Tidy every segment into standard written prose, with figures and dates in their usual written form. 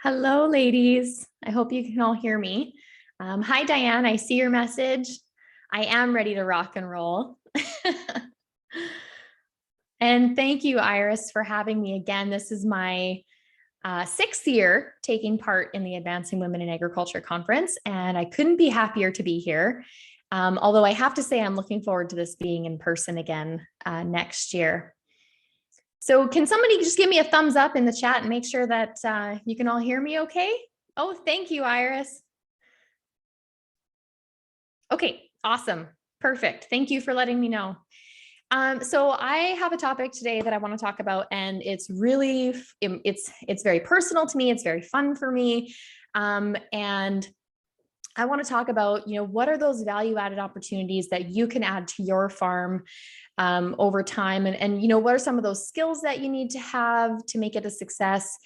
Hello, ladies. I hope you can all hear me. Hi, Diane. I see your message. I am ready to rock and roll. And thank you, Iris, for having me again. This is my sixth year taking part in the Advancing Women in Agriculture Conference, and I couldn't be happier to be here. Although I have to say I'm looking forward to this being in person again next year. So can somebody just give me a thumbs up in the chat and make sure that you can all hear me okay? Oh, thank you, Iris. Okay, awesome. Perfect. Thank you for letting me know. So I have a topic today that I want to talk about, and it's really, it's very personal to me. It's very fun for me. And I want to talk about, what are those value-added opportunities that you can add to your farm over time, and what are some of those skills that you need to have to make it a success?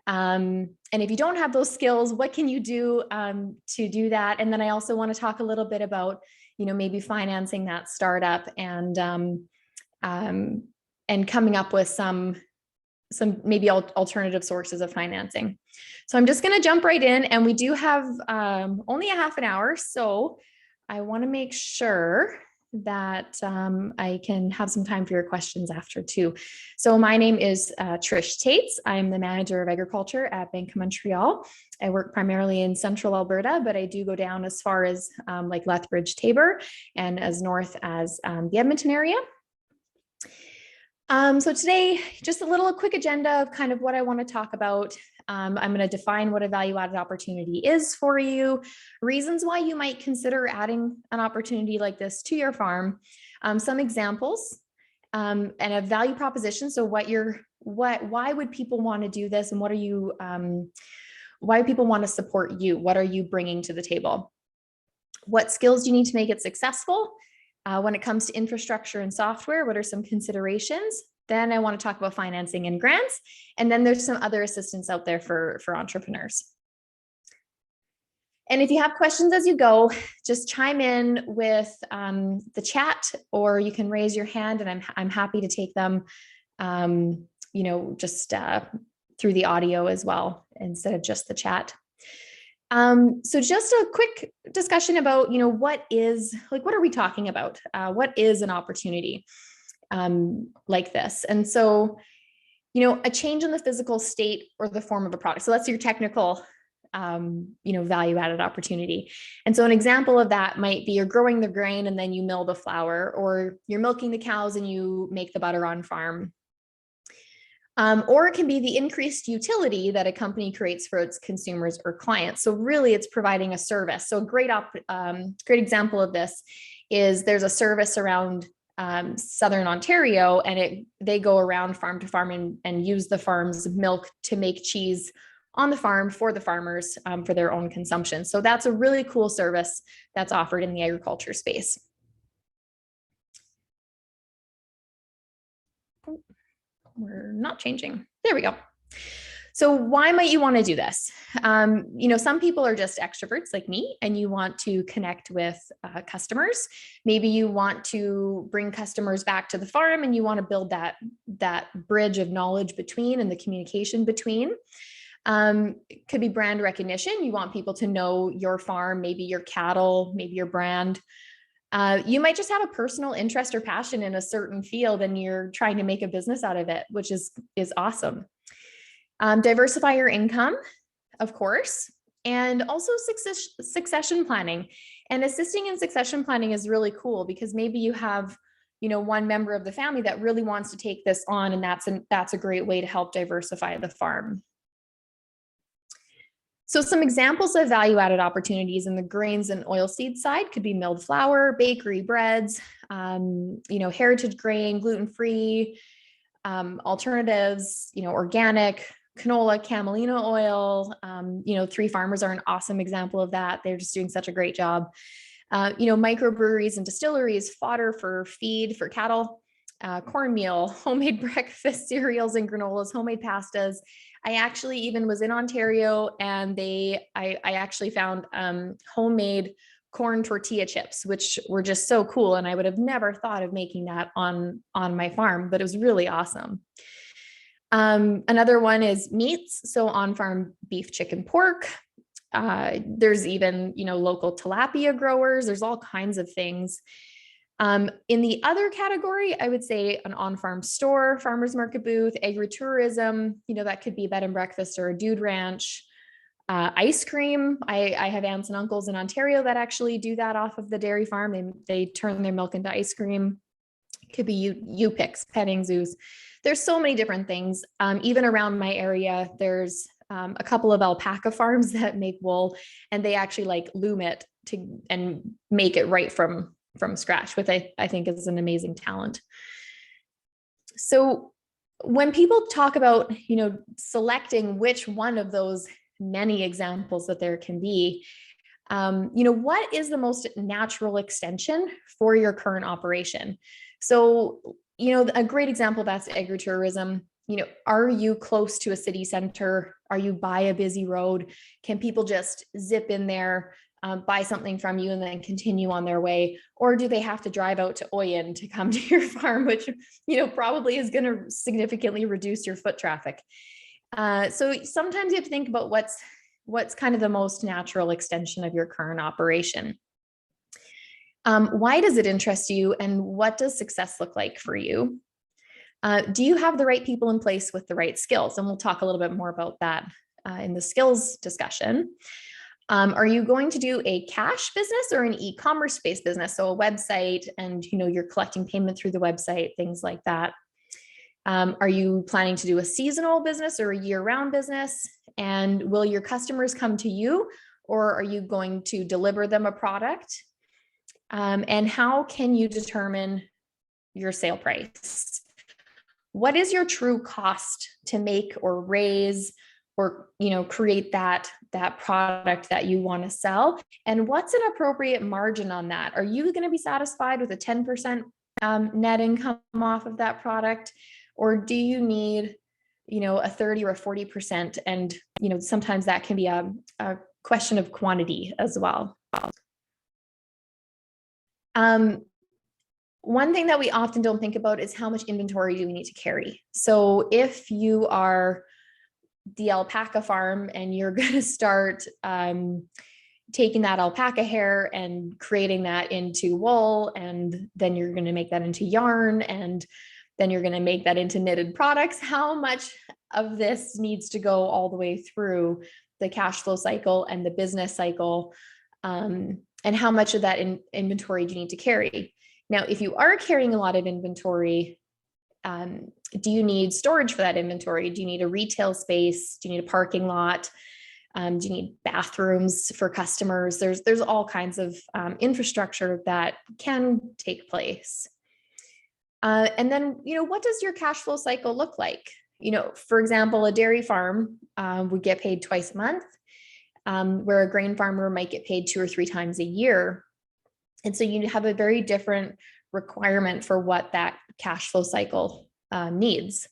And if you don't have those skills, what can you do to do that? And then I also want to talk a little bit about, maybe financing that startup and coming up with some maybe alternative sources of financing. So I'm just going to jump right in, and we do have only a half an hour. So I want to make sure that I can have some time for your questions after too. So my name is Trish Tates. I'm the manager of agriculture at Bank of Montreal. I work primarily in central Alberta, but I do go down as far as like Lethbridge, Tabor, and as north as the Edmonton area. So today, just a quick agenda of kind of what I want to talk about. I'm going to define what a value-added opportunity is for you, reasons why you might consider adding an opportunity like this to your farm, some examples, and a value proposition. So why would people want to do this, and why do people want to support you? What are you bringing to the table? What skills do you need to make it successful? When it comes to infrastructure and software, what are some considerations? Then I want to talk about financing and grants. And then there's some other assistance out there for entrepreneurs. And if you have questions as you go, just chime in with the chat, or you can raise your hand, and I'm happy to take them, just through the audio as well, instead of just the chat. So just a quick discussion about, what are we talking about? What is an opportunity like this? And so, a change in the physical state or the form of a product. So that's your technical, value-added opportunity. And so an example of that might be you're growing the grain and then you mill the flour, or you're milking the cows and you make the butter on farm. Or it can be the increased utility that a company creates for its consumers or clients. So really it's providing a service. So a great example of this is there's a service around Southern Ontario, and they go around farm to farm and use the farm's milk to make cheese on the farm for the farmers for their own consumption. So that's a really cool service that's offered in the agriculture space. We're not changing. There we go. So why might you want to do this? Some people are just extroverts like me, and you want to connect with customers. Maybe you want to bring customers back to the farm, and you want to build that bridge of knowledge between and the communication between. It could be brand recognition. You want people to know your farm, maybe your cattle, maybe your brand. You might just have a personal interest or passion in a certain field, and you're trying to make a business out of it, which is awesome. Diversify your income, of course, and also succession planning. And assisting in succession planning is really cool, because maybe you have, one member of the family that really wants to take this on, and that's a great way to help diversify the farm. So some examples of value-added opportunities in the grains and oilseed side could be milled flour, bakery breads, heritage grain, gluten-free, alternatives, organic, canola, camelina oil. 3 Farmers are an awesome example of that. They're just doing such a great job. Microbreweries and distilleries, fodder for feed for cattle, cornmeal, homemade breakfast cereals and granolas, homemade pastas. I actually even was in Ontario, and I actually found homemade corn tortilla chips, which were just so cool. And I would have never thought of making that on my farm, but it was really awesome. Another one is meats. So on-farm beef, chicken, pork. There's even, local tilapia growers. There's all kinds of things. In the other category, I would say an on-farm store, farmer's market booth, agritourism, that could be a bed and breakfast or a dude ranch. Ice cream. I have aunts and uncles in Ontario that actually do that off of the dairy farm. They turn their milk into ice cream. It could be U-Picks, petting zoos. There's so many different things. Even around my area, there's a couple of alpaca farms that make wool, and they actually like loom it and make it right from scratch, which I think is an amazing talent. So when people talk about, selecting which one of those many examples that there can be, what is the most natural extension for your current operation? So, a great example of that's agritourism. Are you close to a city center? Are you by a busy road? Can people just zip in there, buy something from you and then continue on their way? Or do they have to drive out to Oyen to come to your farm, which, probably is going to significantly reduce your foot traffic. So sometimes you have to think about what's kind of the most natural extension of your current operation. Why does it interest you, and what does success look like for you? Do you have the right people in place with the right skills? And we'll talk a little bit more about that in the skills discussion. Are you going to do a cash business or an e-commerce based business? So a website and, you're collecting payment through the website, things like that. Are you planning to do a seasonal business or a year-round business? And will your customers come to you, or are you going to deliver them a product? And how can you determine your sale price? What is your true cost to make or raise or, create that product that you want to sell? And what's an appropriate margin on that? Are you going to be satisfied with a 10% net income off of that product? Or do you need, a 30 or a 40%? And, sometimes that can be a question of quantity as well. One thing that we often don't think about is how much inventory do we need to carry. So if you are the alpaca farm and you're going to start taking that alpaca hair and creating that into wool, and then you're going to make that into yarn, and then you're going to make that into knitted products, how much of this needs to go all the way through the cash flow cycle and the business cycle? And how much of that inventory do you need to carry? Now, if you are carrying a lot of inventory, do you need storage for that inventory? Do you need a retail space? Do you need a parking lot? Do you need bathrooms for customers? There's all kinds of infrastructure that can take place. And then, what does your cash flow cycle look like? For example, a dairy farm would get paid twice a month, where a grain farmer might get paid 2 or 3 times a year. And so you have a very different requirement for what that cash flow cycle needs.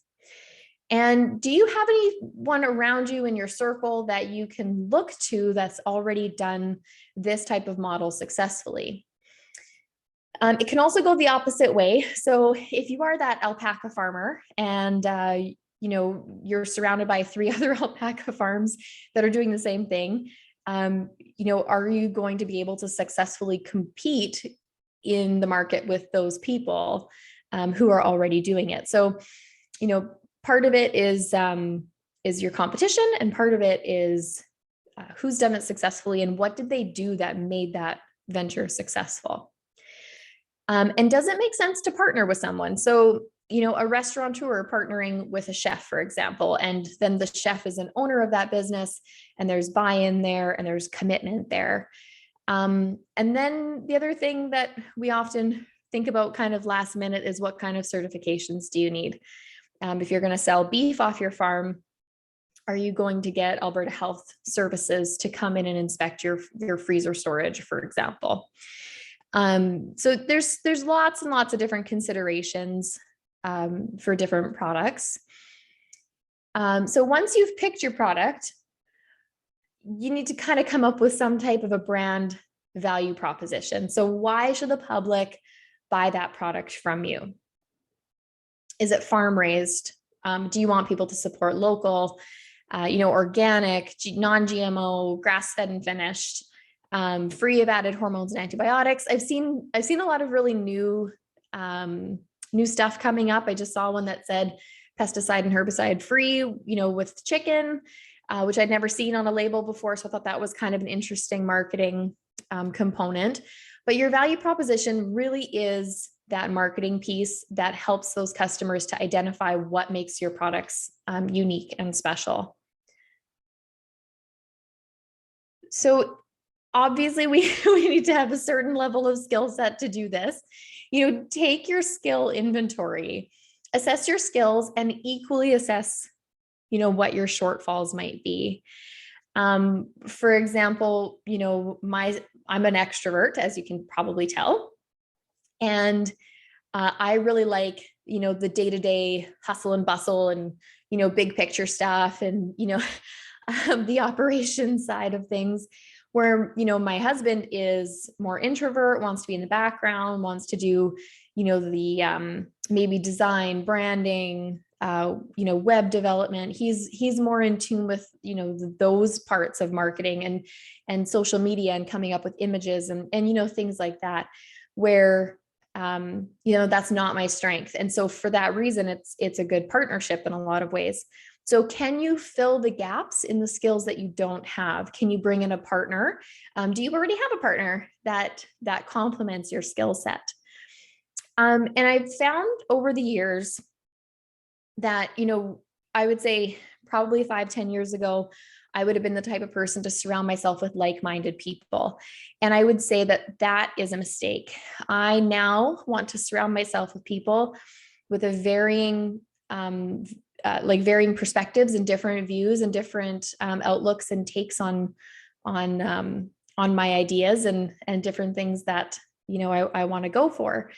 And do you have anyone around you in your circle that you can look to that's already done this type of model successfully? It can also go the opposite way. So if you are that alpaca farmer and you're surrounded by 3 other alpaca farms that are doing the same thing, are you going to be able to successfully compete in the market with those people who are already doing it? So, part of it is your competition, and part of it is who's done it successfully and what did they do that made that venture successful. And does it make sense to partner with someone? So, a restaurateur partnering with a chef, for example, and then the chef is an owner of that business, and there's buy-in there and there's commitment there. And then the other thing that we often think about kind of last minute is what kind of certifications do you need? If you're going to sell beef off your farm, are you going to get Alberta Health Services to come in and inspect your freezer storage, for example? So there's lots and lots of different considerations for different products. So once you've picked your product, you need to kind of come up with some type of a brand value proposition. So why should the public buy that product from you? Is it farm raised? Do you want people to support local, organic, non-GMO, grass-fed and finished, free of added hormones and antibiotics? I've seen a lot of really new stuff coming up. I just saw one that said pesticide and herbicide free, with chicken, which I'd never seen on a label before. So I thought that was kind of an interesting marketing component. But your value proposition really is that marketing piece that helps those customers to identify what makes your products unique and special. So obviously we need to have a certain level of skill set to do this. Take your skill inventory, assess your skills, and equally assess, what your shortfalls might be. For example, I'm an extrovert, as you can probably tell. And I really like, the day-to-day hustle and bustle and, big picture stuff and, the operation side of things, where, my husband is more introvert, wants to be in the background, wants to do, the maybe design, branding, web development. He's more in tune with, those parts of marketing and social media and coming up with images and things like that, where, that's not my strength. And so for that reason, it's a good partnership in a lot of ways. So can you fill the gaps in the skills that you don't have? Can you bring in a partner? Do you already have a partner that complements your skill set? And I've found over the years that, I would say probably 5-10 years ago, I would have been the type of person to surround myself with like-minded people. And I would say that is a mistake. I now want to surround myself with people with a varying perspectives and different views and different outlooks and takes on my ideas and different things that, I want to go for.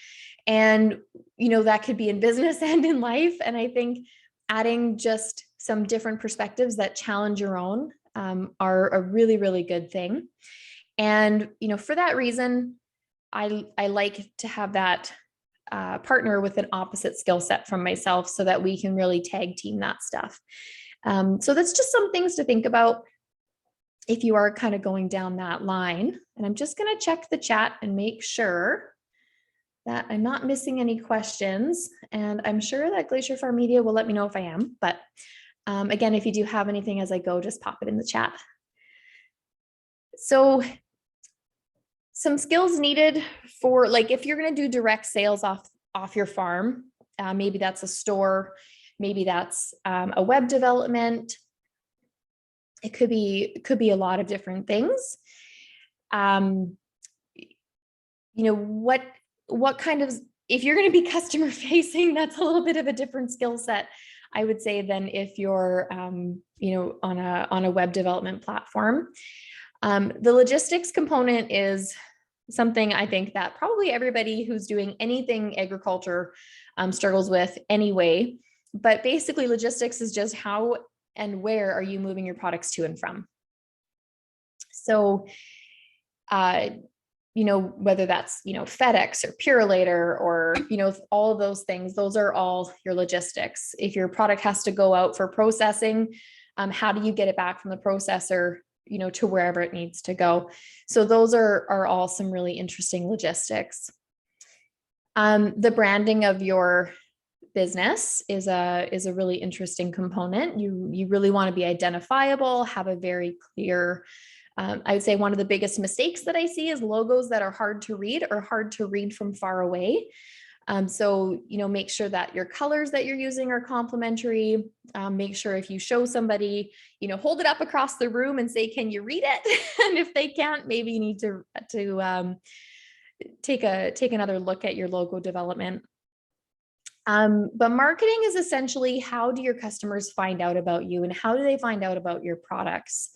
And, that could be in business and in life. And I think adding just some different perspectives that challenge your own are a really, really good thing. And, for that reason, I like to have that partner with an opposite skill set from myself so that we can really tag team that stuff. So that's just some things to think about if you are kind of going down that line. And I'm just going to check the chat and make sure that I'm not missing any questions. And I'm sure that Glacier Farm Media will let me know if I am. But again, if you do have anything as I go, just pop it in the chat. So some skills needed for, like, if you're going to do direct sales off your farm, maybe that's a store, maybe that's a web development. It could be a lot of different things. What kind of, if you're going to be customer facing, that's a little bit of a different skill set, I would say, than if you're, on a web development platform. The logistics component is something I think that probably everybody who's doing anything agriculture struggles with anyway. But basically, logistics is just how and where are you moving your products to and from. So, whether that's, FedEx or Purolator or, all of those things, those are all your logistics. If your product has to go out for processing, how do you get it back from the processor, to wherever it needs to go? So those are all some really interesting logistics. The branding of your business is a really interesting component. You really want to be identifiable, have a very clear, I would say one of the biggest mistakes that I see is logos that are hard to read or hard to read from far away. So, make sure that your colors that you're using are complementary. Make sure if you show somebody, hold it up across the room and say, can you read it? And if they can't, maybe you need to take another look at your logo development. But marketing is essentially, how do your customers find out about you and how do they find out about your products?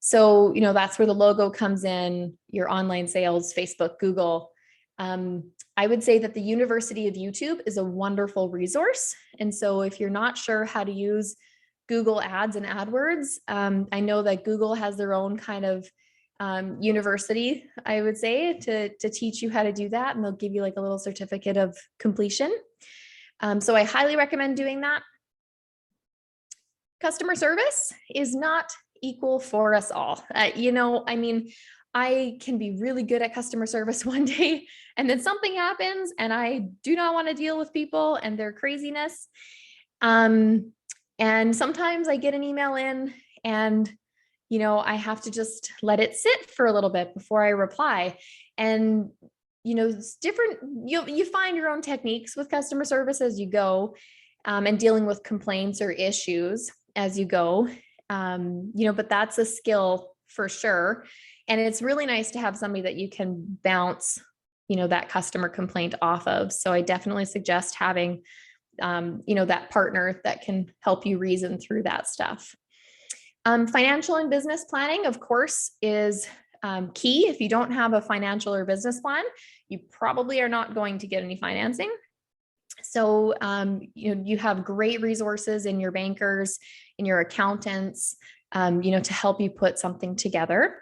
So, that's where the logo comes in, your online sales, Facebook, Google. I would say that the University of YouTube is a wonderful resource. And so if you're not sure how to use Google Ads and AdWords, I know that Google has their own kind of university, I would say, to teach you how to do that. And they'll give you like a little certificate of completion. So I highly recommend doing that. customer service is not equal for us all. I mean, I can be really good at customer service one day, and then something happens and I do not want to deal with people and their craziness. And sometimes I get an email in and, I have to just let it sit for a little bit before I reply. And, it's different. You find your own techniques with customer service as you go, and dealing with complaints or issues as you go. But that's a skill for sure. And it's really nice to have somebody that you can bounce, that customer complaint off of. So I definitely suggest having, that partner that can help you reason through that stuff. Financial and business planning, of course, is key. If you don't have a financial or business plan, you probably are not going to get any financing. So, you have great resources in your bankers, in your accountants, to help you put something together.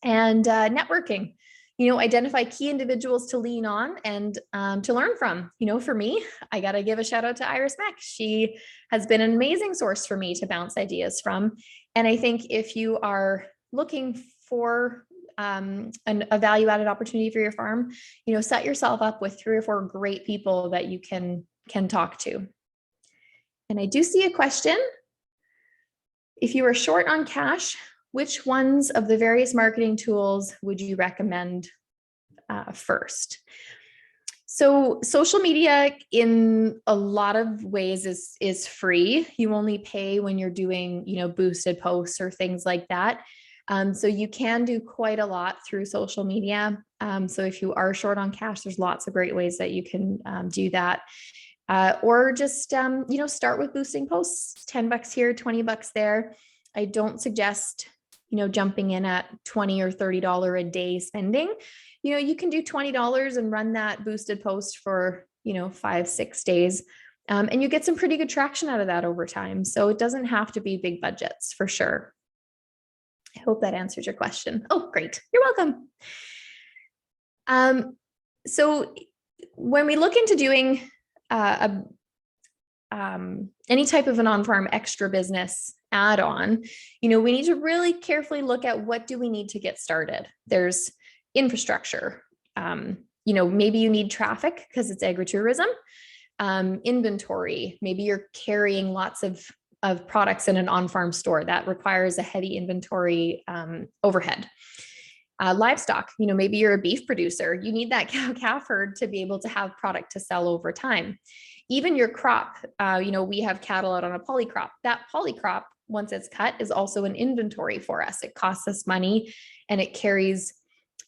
And networking, identify key individuals to lean on and to learn from. For me, I got to give a shout out to Iris Mack. She has been an amazing source for me to bounce ideas from. And I think if you are looking for a value-added opportunity for your farm, set yourself up with 3 or 4 great people that you can talk to. And I do see a question. If you are short on cash, which ones of the various marketing tools would you recommend first? So social media in a lot of ways is free. You only pay when you're doing, boosted posts or things like that. So you can do quite a lot through social media. So if you are short on cash, there's lots of great ways that you can do that. Or just, start with boosting posts, $10 here, $20 there. I don't suggest, jumping in at $20 or $30 a day spending. You can do $20 and run that boosted post for, 5-6 days. And you get some pretty good traction out of that over time. So it doesn't have to be big budgets for sure. I hope that answers your question. Oh, great. You're welcome. So when we look into doing any type of an on-farm extra business add-on, we need to really carefully look at what do we need to get started. There's infrastructure. Maybe you need traffic because it's agritourism. Inventory. Maybe you're carrying lots of products in an on-farm store that requires a heavy inventory overhead. Livestock, maybe you're a beef producer. You need that cow-calf herd to be able to have product to sell over time. Even your crop, we have cattle out on a polycrop. That polycrop, once it's cut, is also an inventory for us. It costs us money and it carries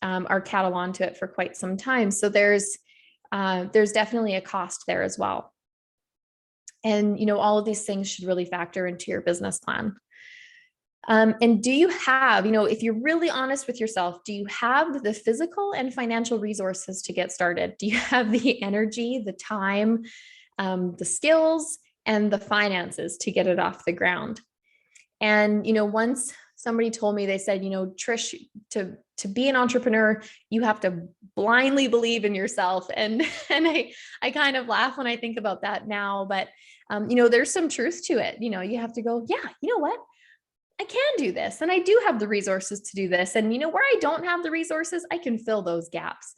our cattle onto it for quite some time. So there's definitely a cost there as well. And, all of these things should really factor into your business plan. And do you have, if you're really honest with yourself, do you have the physical and financial resources to get started? Do you have the energy, the time, the skills, and the finances to get it off the ground? And, once somebody told me, they said, Trish, to be an entrepreneur, you have to blindly believe in yourself. And I kind of laugh when I think about that now, but there's some truth to it. You have to go, yeah, you know what? I can do this. And I do have the resources to do this. And where I don't have the resources, I can fill those gaps.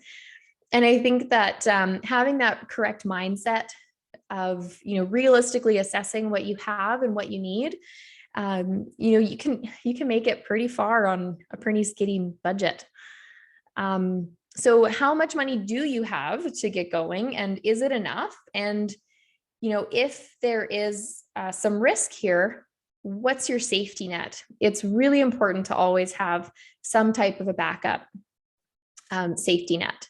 And I think that having that correct mindset of, realistically assessing what you have and what you need, you can make it pretty far on a pretty skinny budget. So how much money do you have to get going, and is it enough? And, if there is some risk here, what's your safety net? It's really important to always have some type of a backup safety net.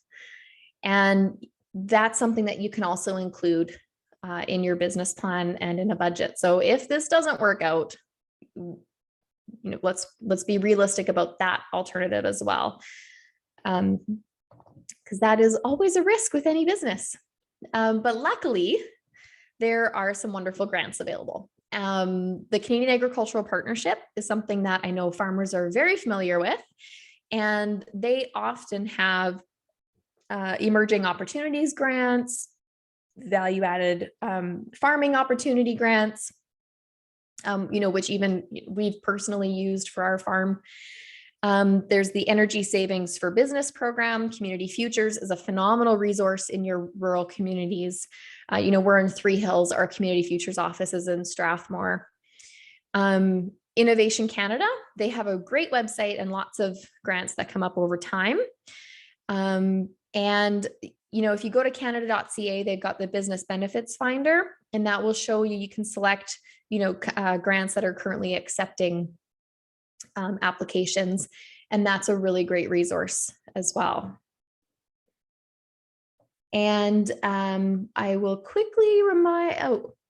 And that's something that you can also include in your business plan and in a budget. So if this doesn't work out, let's be realistic about that alternative as well. Because that is always a risk with any business. But luckily, there are some wonderful grants available. The Canadian Agricultural Partnership is something that I know farmers are very familiar with, and they often have emerging opportunities grants, value-added farming opportunity grants, which even we've personally used for our farm. There's the Energy Savings for Business program. Community Futures is a phenomenal resource in your rural communities. We're in Three Hills. Our Community Futures office is in Strathmore. Innovation Canada, they have a great website and lots of grants that come up over time. If you go to canada.ca, they've got the business benefits finder, and that will show you can select, grants that are currently accepting applications. And that's a really great resource as well. And I will quickly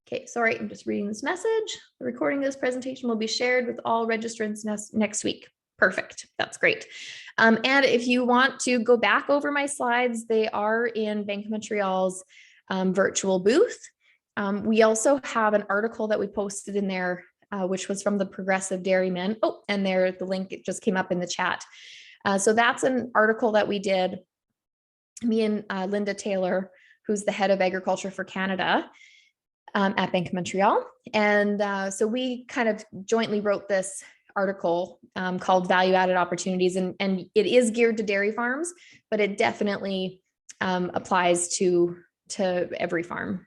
okay, sorry, I'm just reading this message. The recording of this presentation will be shared with all registrants next week. Perfect, that's great. And if you want to go back over my slides, they are in Bank of Montreal's virtual booth. We also have an article that we posted in there, which was from the Progressive Dairymen. Oh, and there, the link, it just came up in the chat. So that's an article that we did, me and Linda Taylor, who's the head of Agriculture for Canada at Bank of Montreal. And so we kind of jointly wrote this article called Value Added Opportunities. And it is geared to dairy farms, but it definitely applies to every farm.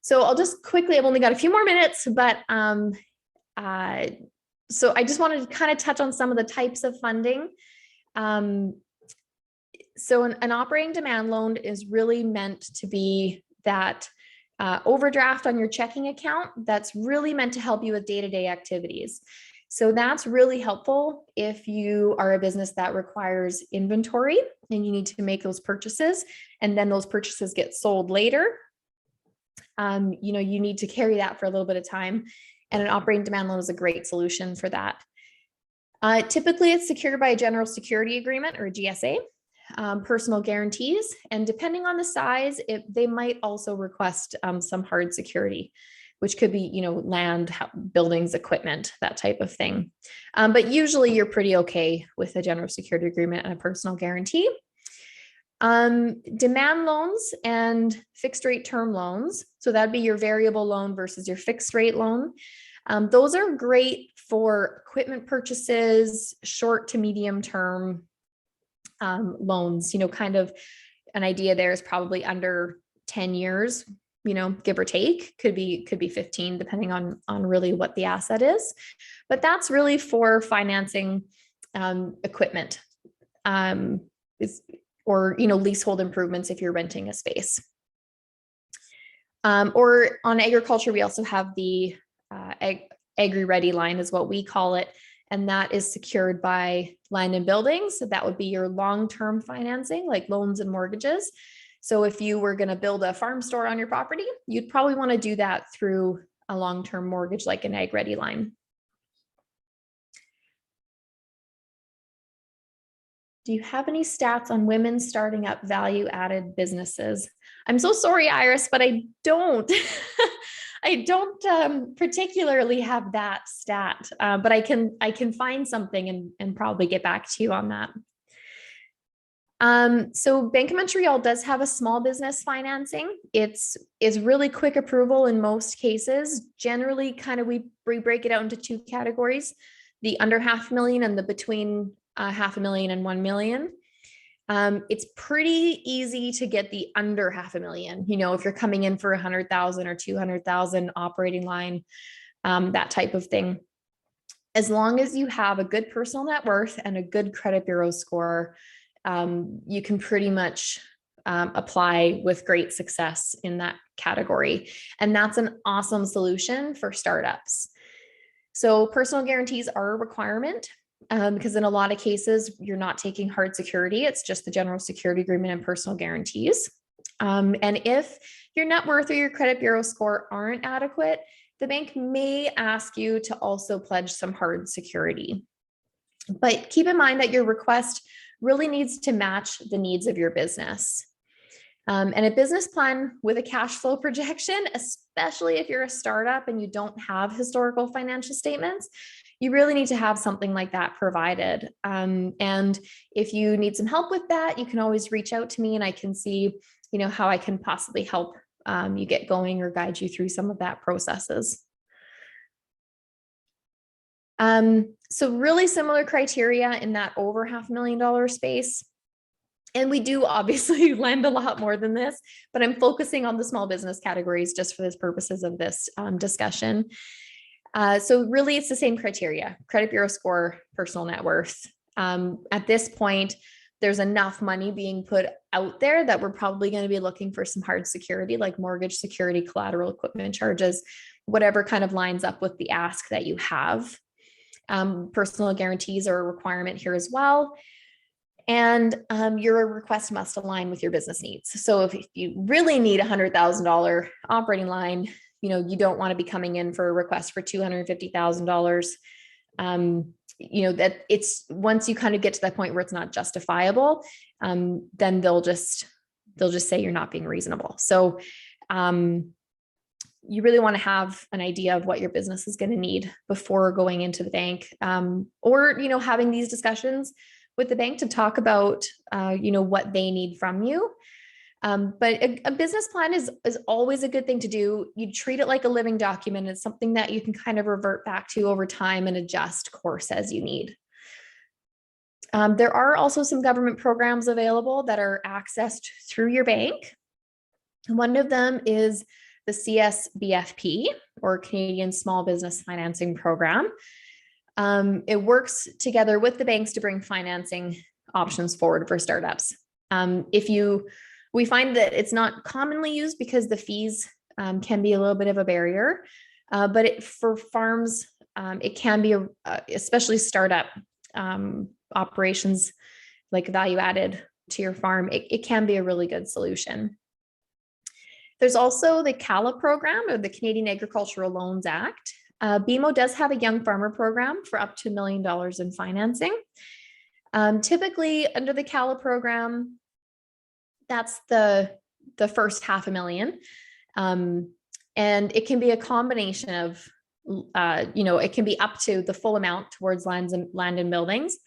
So I'll just quickly, I've only got a few more minutes, but so I just wanted to kind of touch on some of the types of funding. So an operating demand loan is really meant to be that overdraft on your checking account that's really meant to help you with day-to-day activities. So that's really helpful if you are a business that requires inventory and you need to make those purchases, and then those purchases get sold later. You need to carry that for a little bit of time, and an operating demand loan is a great solution for that. Typically, it's secured by a general security agreement or a GSA. Personal guarantees, and depending on the size, they might also request some hard security, which could be, land, buildings, equipment, that type of thing. But usually you're pretty okay with a general security agreement and a personal guarantee. Demand loans and fixed rate term loans. So that'd be your variable loan versus your fixed rate loan. Those are great for equipment purchases, short to medium term loans. Kind of an idea there is probably under 10 years, give or take, could be 15, depending on really what the asset is. But that's really for financing equipment or leasehold improvements if you're renting a space. Or on agriculture, we also have the Agri-Ready line is what we call it. And that is secured by land and buildings. So that would be your long-term financing, like loans and mortgages. So if you were going to build a farm store on your property, you'd probably want to do that through a long-term mortgage, like an Ag-Ready line. Do you have any stats on women starting up value-added businesses? I'm so sorry, Iris, but I don't. I don't particularly have that stat, but I can find something and probably get back to you on that. So Bank of Montreal does have a small business financing. It's really quick approval in most cases. Generally, kind of we break it out into two categories: the under $500,000 and the between $500,000 and $1 million. It's pretty easy to get the under $500,000. If you're coming in for 100,000 or 200,000 operating line, that type of thing. As long as you have a good personal net worth and a good credit bureau score, you can pretty much apply with great success in that category. And that's an awesome solution for startups. So personal guarantees are a requirement. Because in a lot of cases, you're not taking hard security. It's just the general security agreement and personal guarantees. And if your net worth or your credit bureau score aren't adequate, the bank may ask you to also pledge some hard security. But keep in mind that your request really needs to match the needs of your business. And a business plan with a cash flow projection, especially if you're a startup and you don't have historical financial statements, you really need to have something like that provided. And if you need some help with that, you can always reach out to me and I can see, how I can possibly help you get going or guide you through some of that processes. So really similar criteria in that over $500,000 space. And we do obviously lend a lot more than this, but I'm focusing on the small business categories just for the purposes of this discussion. So really it's the same criteria: credit bureau score, personal net worth. At this point, there's enough money being put out there that we're probably going to be looking for some hard security, like mortgage security, collateral, equipment charges, whatever kind of lines up with the ask that you have. Personal guarantees are a requirement here as well. And your request must align with your business needs. So if you really need a $100,000 operating line, you don't want to be coming in for a request for $250,000. That it's, once you kind of get to that point where it's not justifiable, then they'll just say you're not being reasonable. So you really want to have an idea of what your business is going to need before going into the bank, or having these discussions with the bank to talk about what they need from you. But a business plan is always a good thing to do. You treat it like a living document. It's something that you can kind of revert back to over time and adjust course as you need. There are also some government programs available that are accessed through your bank. One of them is the CSBFP, or Canadian Small Business Financing Program. It works together with the banks to bring financing options forward for startups. We find that it's not commonly used because the fees can be a little bit of a barrier, but for farms, it can be, especially startup operations like value added to your farm, it can be a really good solution. There's also the CALA program, or the Canadian Agricultural Loans Act. BMO does have a young farmer program for up to $1 million in financing. Typically under the CALA program, that's the first $500,000. And it can be a combination of, it can be up to the full amount towards land and buildings,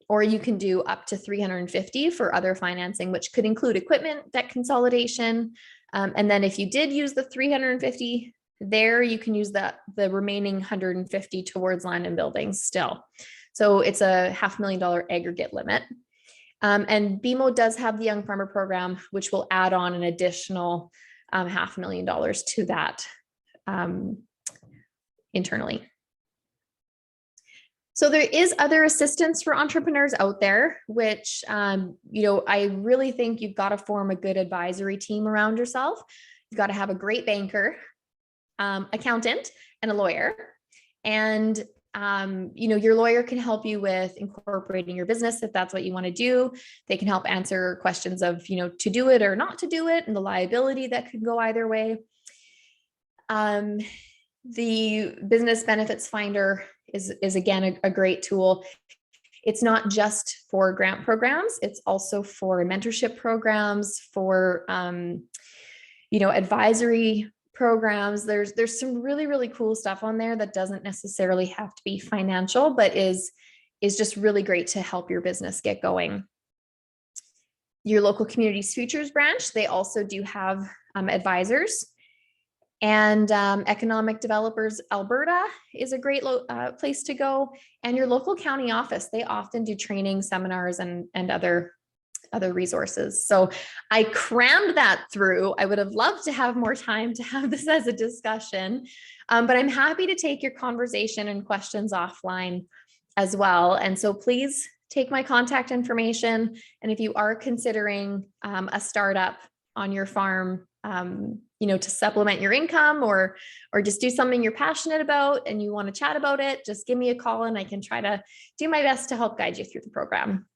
or you can do up to 350 for other financing, which could include equipment, debt consolidation. And then if you did use the 350 there, you can use the remaining 150 towards land and buildings still. So it's a $500,000 aggregate limit. And BMO does have the Young Farmer Program, which will add on an additional $500,000 to that internally. So there is other assistance for entrepreneurs out there, which, I really think you've got to form a good advisory team around yourself. You've got to have a great banker, accountant, and a lawyer. And, your lawyer can help you with incorporating your business if that's what you want to do. They can help answer questions of, to do it or not to do it, and the liability that could go either way. The Business Benefits Finder is again a great tool. It's not just for grant programs, it's also for mentorship programs, for advisory programs. There's some really, really cool stuff on there that doesn't necessarily have to be financial, but is just really great to help your business get going. Your local Communities Futures branch, they also do have advisors. And Economic Developers Alberta is a great place to go. And your local county office, they often do training, seminars, and other resources. So I crammed that through. I would have loved to have more time to have this as a discussion, but I'm happy to take your conversation and questions offline as well. And so please take my contact information. And if you are considering a startup on your farm, to supplement your income or just do something you're passionate about and you want to chat about it, just give me a call and I can try to do my best to help guide you through the program.